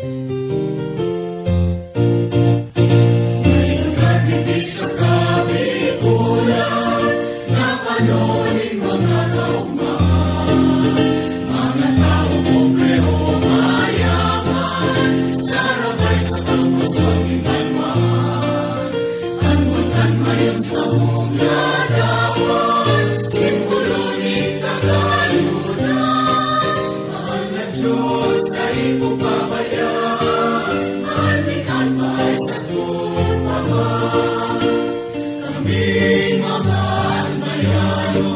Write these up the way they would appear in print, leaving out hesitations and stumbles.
May lugar hindi sa kabikulan na kanoning mga kaugman. Mga tao pobrero mayaman, sarabay sa kampos pag-ibanwan. Ang buntan mayon sa mong ladawan, simbolo ni kagayunan. Mahal na Diyos, tayo po pabayaan, almikan pa'y sa tupaman. Kaming mga almayano,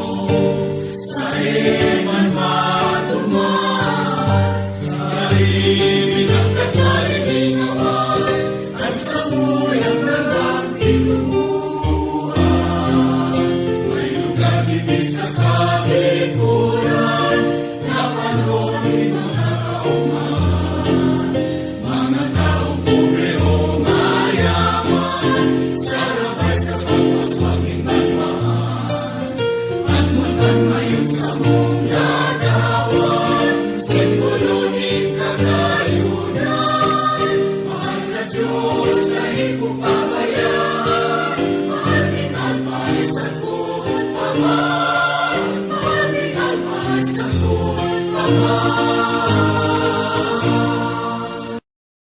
sa iman matuman, nahimig ang kagalilingawan, at sa buyang nalang kinubuhan. May lugar hindi sa kabikulan, na kanoning mga kauman. Mga taong pobrero mayaman, sarabay sa kampos pag-ibanwan. At muntan mayon sa mong ladawan, simbolo ni kagayunan. Mahal na Diyos, tayo po pabayaan, almikan pa'y sa tupaman. Almikan pa'y sa tupaman.